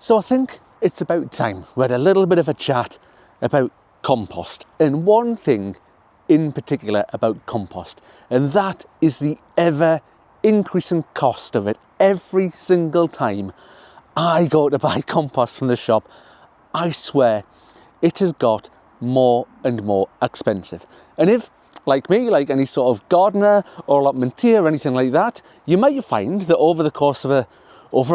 So I think it's about time we had a little bit of a chat about compost, and one thing in particular about compost, and that is the ever increasing cost of it. Every single time I go to buy compost from the shop, I swear it has got more and more expensive. And if, like me, like any sort of gardener or allotmentier or anything like that, you might find that over the course of a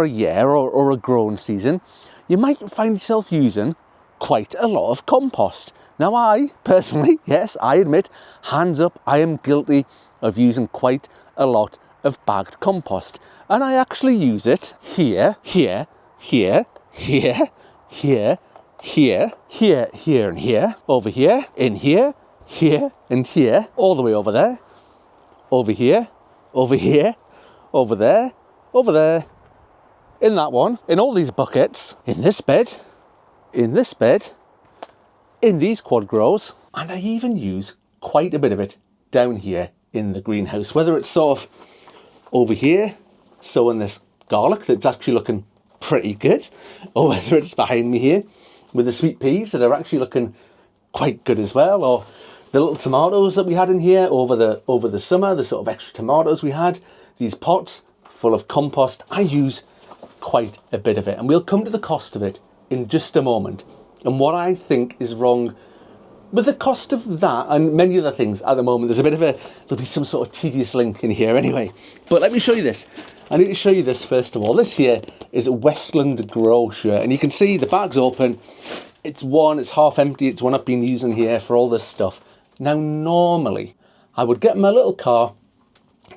year or a growing season, you might find yourself using quite a lot of compost. Now I, personally, yes, I admit, hands up, I am guilty of using quite a lot of bagged compost. And I actually use it here, here, here, here, here, here, here, here and here, over here, in here, here and here, all the way over there, over here, over here, over there, in that one, in all these buckets, in this bed, in this bed, in these quad grows, and I even use quite a bit of it down here in the greenhouse, whether it's sort of over here, sowing this garlic that's actually looking pretty good, or whether it's behind me here with the sweet peas that are actually looking quite good as well, or the little tomatoes that we had in here over the summer, the sort of extra tomatoes we had, these pots full of compost. I use quite a bit of it, and we'll come to the cost of it in just a moment, and what I think is wrong with the cost of that and many other things at the moment. There'll be some sort of tedious link in here anyway, but let me show you this. I need to show you this first of all. This here is a Westland Grocer, and you can see the bag's open. It's half empty. It's one I've been using here for all this stuff. Now normally I would get my little car,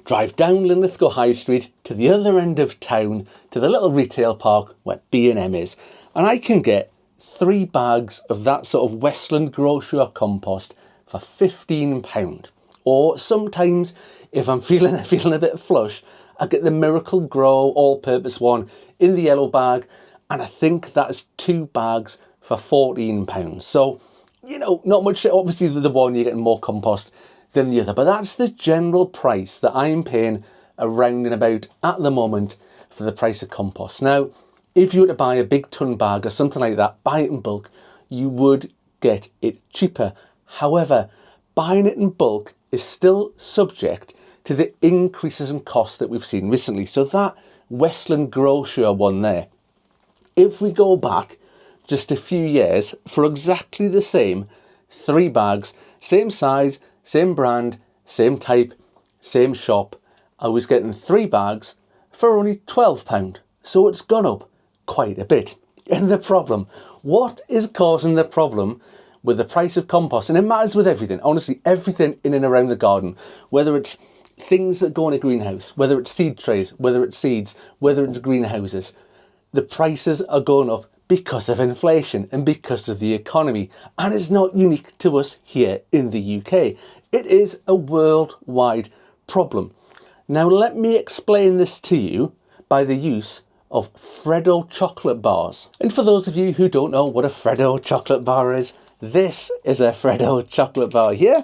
drive down Linlithgow High Street to the other end of town to the little retail park where B&M is, and I can get 3 bags of that sort of Westland Grocer compost for £15. Or sometimes, if I'm feeling a bit flush, I get the Miracle Grow all-purpose one in the yellow bag, and I think that's 2 bags for £14. So, you know, not much. Obviously, the one you're getting more compost than the other, but that's the general price that I'm paying around and about at the moment for the price of compost. Now, if you were to buy a big ton bag or something like that, buy it in bulk, you would get it cheaper. However, buying it in bulk is still subject to the increases in cost that we've seen recently. So that Westland Grocer one there, if we go back just a few years for exactly the same 3 bags, same size, same brand, same type, same shop, I was getting 3 bags for only £12. So it's gone up quite a bit. And the problem, what is causing the problem with the price of compost? And it matters with everything, honestly, everything in and around the garden, whether it's things that go in a greenhouse, whether it's seed trays, whether it's seeds, whether it's greenhouses. The prices are going up because of inflation and because of the economy. And it's not unique to us here in the UK. It is a worldwide problem. Now, let me explain this to you by the use of Freddo chocolate bars. And for those of you who don't know what a Freddo chocolate bar is, this is a Freddo chocolate bar here,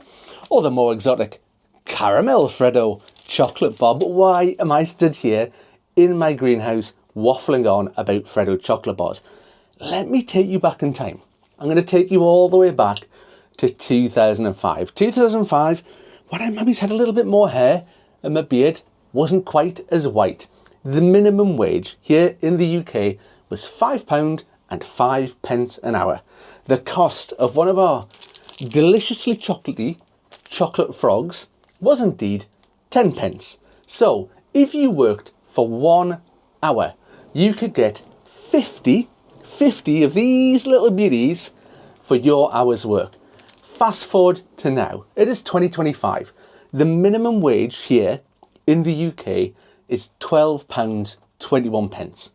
or the more exotic caramel Freddo chocolate bar. But why am I stood here in my greenhouse waffling on about Freddo chocolate bars? Let me take you back in time. I'm going to take you all the way back to 2005. 2005, when I maybe had a little bit more hair and my beard wasn't quite as white. The minimum wage here in the UK was £5.05 an hour. The cost of one of our deliciously chocolatey chocolate frogs was indeed 10p. So if you worked for 1 hour, you could get 50 of these little beauties for your hour's work. Fast forward to now, it is 2025. The minimum wage here in the UK is £12.21.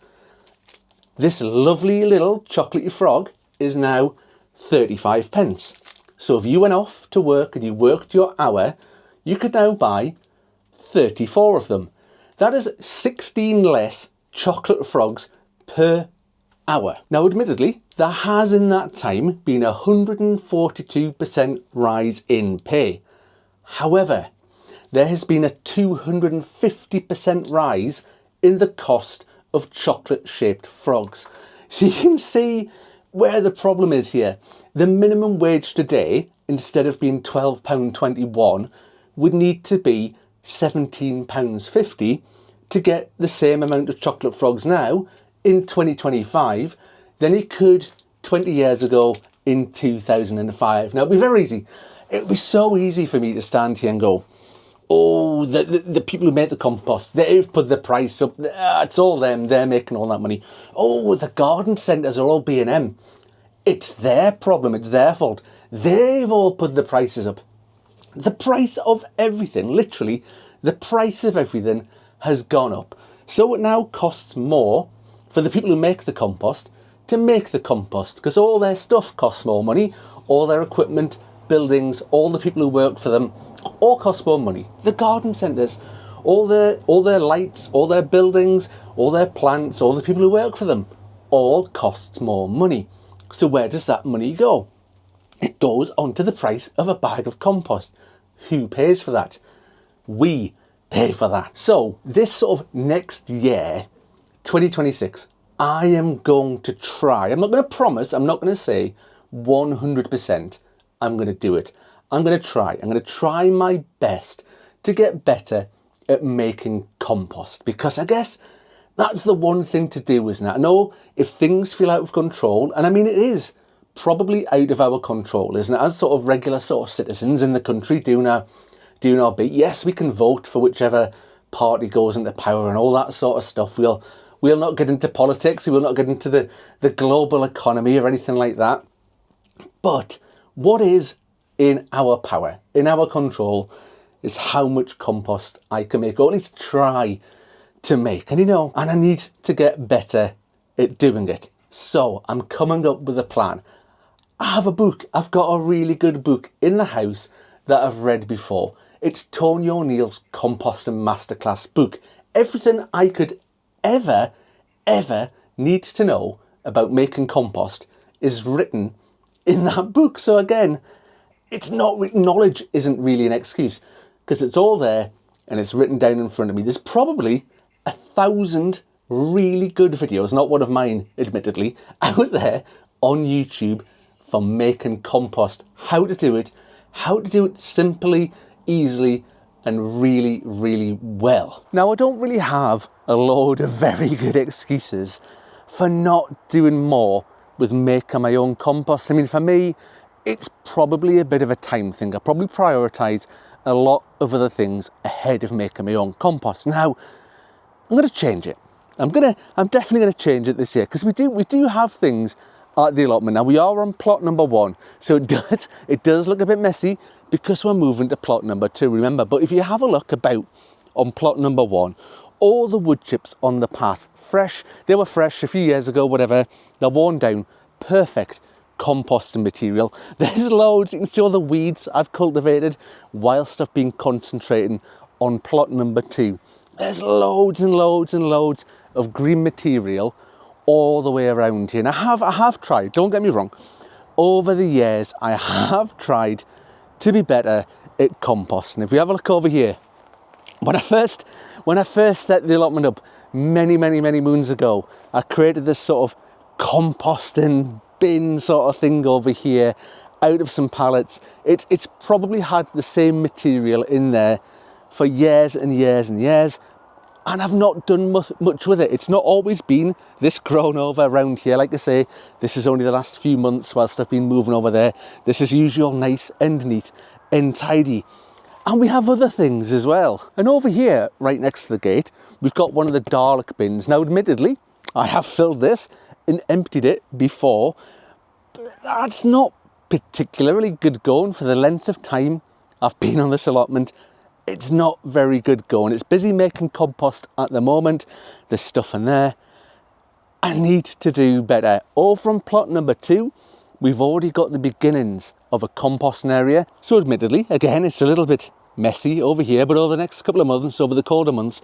This lovely little chocolatey frog is now 35p. So if you went off to work and you worked your hour, you could now buy 34 of them. That is 16 less chocolate frogs per hour. Now, admittedly, there has in that time been a 142% rise in pay. However, there has been a 250% rise in the cost of chocolate-shaped frogs. So you can see where the problem is here. The minimum wage today, instead of being £12.21, would need to be £17.50 to get the same amount of chocolate frogs now in 2025 than it could 20 years ago in 2005. Now, it'd be very easy. It would be so easy for me to stand here and go, oh, the people who make the compost, they've put the price up. It's all them. They're making all that money. Oh, the garden centres are all B&M. It's their problem. It's their fault. They've all put the prices up. The price of everything, literally, the price of everything has gone up. So it now costs more for the people who make the compost to make the compost, because all their stuff costs more money, all their equipment, buildings, all the people who work for them, all cost more money. The garden centres, all their lights, all their buildings, all their plants, all the people who work for them, all costs more money. So where does that money go? It goes onto the price of a bag of compost. Who pays for that? We pay for that. So this sort of next year, 2026, I am going to try. I'm not going to promise, I'm not going to say 100% I'm going to do it. I'm going to try. I'm going to try my best to get better at making compost, because I guess that's the one thing to do, isn't it? I know if things feel out of control, and I mean it is probably out of our control, isn't it? As sort of regular sort of citizens in the country doing our bit. Yes, we can vote for whichever party goes into power and all that sort of stuff. We'll not get into politics. We'll not get into the global economy or anything like that. But what is in our power, in our control, is how much compost I can make, or at least try to make. And and I need to get better at doing it. So I'm coming up with a plan. I have a book. I've got a really good book in the house that I've read before. It's Tony O'Neill's Composting Masterclass book. Everything I could ever need to know about making compost is written in that book. So again, it's not written. Knowledge isn't really an excuse, because it's all there and it's written down in front of me. There's probably 1,000 really good videos, not one of mine, admittedly, out there on YouTube for making compost. How to do it simply, easily, and really, really well. Now, I don't really have a load of very good excuses for not doing more with making my own compost. I mean, for me, it's probably a bit of a time thing. I probably prioritise a lot of other things ahead of making my own compost. Now, I'm going to change it. I'm definitely going to change it this year, because we do have things at the allotment. Now, we are on plot number 1, so it does look a bit messy because we're moving to plot number 2, remember. But if you have a look about on plot number 1, all the wood chips on the path, fresh. They were fresh a few years ago, whatever. They're worn down. Perfect composting material. There's loads. You can see all the weeds I've cultivated whilst I've been concentrating on plot number 2. There's loads and loads and loads of green material all the way around here. And I have tried, don't get me wrong, over the years I have tried to be better at composting. If we have a look over here, when I first set the allotment up many moons ago, I created this sort of composting bin sort of thing over here out of some pallets. It's probably had the same material in there for years and years and years, and I've not done much with it. It's not always been this grown over around here. Like I say, this is only the last few months whilst I've been moving over there. This is usually all nice and neat and tidy. And we have other things as well. And over here, right next to the gate, we've got one of the Dalek bins. Now, admittedly, I have filled this and emptied it before, but that's not particularly good going for the length of time I've been on this allotment. It's not very good going. It's busy making compost at the moment. There's stuff in there. I need to do better. Over on plot number 2, we've already got the beginnings of a composting area. So admittedly, again, it's a little bit messy over here, but over the next couple of months, over the colder months,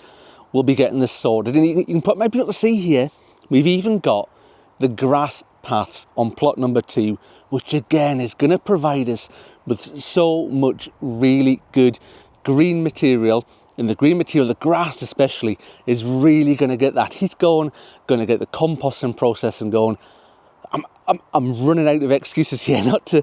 we'll be getting this sorted. And you might be able to see here, we've even got the grass paths on plot number 2, which again is going to provide us with so much really good green material and the green material, the grass especially, is really going to get that heat going, going to get the composting process and going. I'm running out of excuses here not to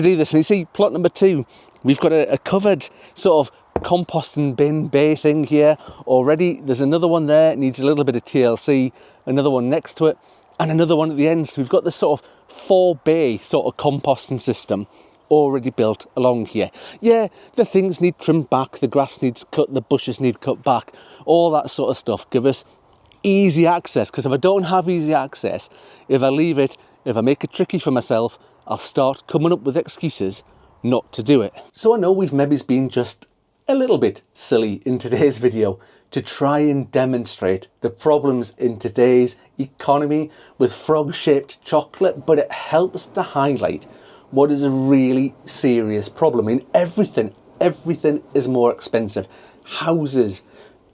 do this. And you see, plot number 2, we've got a covered sort of composting bin bay thing here already. There's another one there, it needs a little bit of TLC, another one next to it, and another one at the end. So we've got this sort of 4 bay sort of composting system already built along here. Yeah, the things need trimmed back, the grass needs cut, the bushes need cut back, all that sort of stuff. Give us easy access, because if I don't have easy access, if I leave it, if I make it tricky for myself, I'll start coming up with excuses not to do it. So I know we've maybe been just a little bit silly in today's video to try and demonstrate the problems in today's economy with frog-shaped chocolate, but it helps to highlight what is a really serious problem. I mean, everything is more expensive. Houses,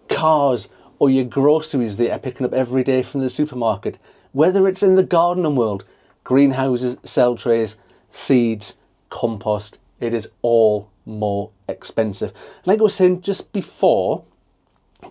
cars, or your groceries that you're picking up every day from the supermarket. Whether it's in the gardening world, greenhouses, cell trays, seeds, compost, it is all more expensive. Like I was saying just before,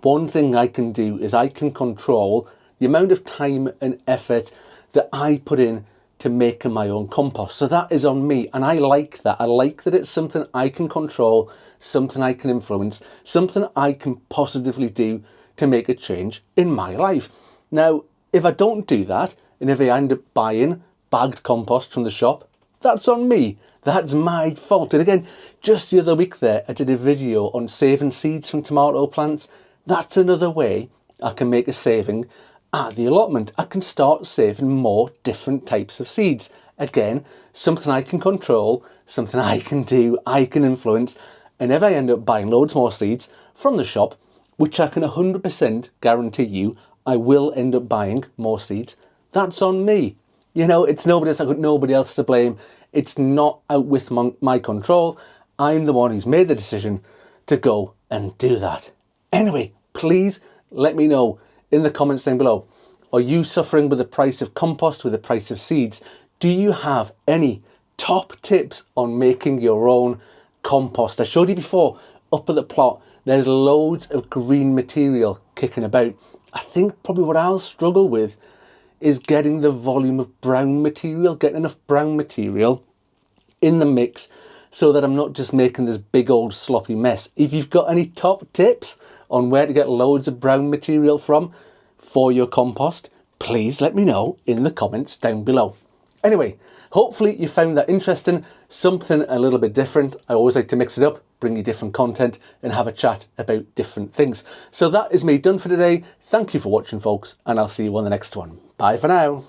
one thing I can do is I can control the amount of time and effort that I put in to making my own compost. So that is on me, and I like that. I like that it's something I can control, something I can influence, something I can positively do to make a change in my life. Now, if I don't do that, and if I end up buying bagged compost from the shop, that's on me. That's my fault. And again, just the other week there, I did a video on saving seeds from tomato plants. That's another way I can make a saving at the allotment. I can start saving more different types of seeds. Again, something I can control, something I can do, I can influence. And if I end up buying loads more seeds from the shop, which I can 100% guarantee you I will end up buying more seeds, that's on me. You know, it's nobody else. I've got nobody else to blame. It's not out with my control. I'm the one who's made the decision to go and do that. Anyway, please let me know in the comments down below. Are you suffering with the price of compost, with the price of seeds? Do you have any top tips on making your own compost? I showed you before, up at the plot, there's loads of green material kicking about. I think probably what I'll struggle with is getting the volume of brown material, getting enough brown material in the mix so that I'm not just making this big old sloppy mess. If you've got any top tips on where to get loads of brown material from for your compost, please let me know in the comments down below. Anyway, hopefully you found that interesting, something a little bit different. I always like to mix it up, bring you different content and have a chat about different things. So that is me done for today. Thank you for watching, folks, and I'll see you on the next one. Bye for now.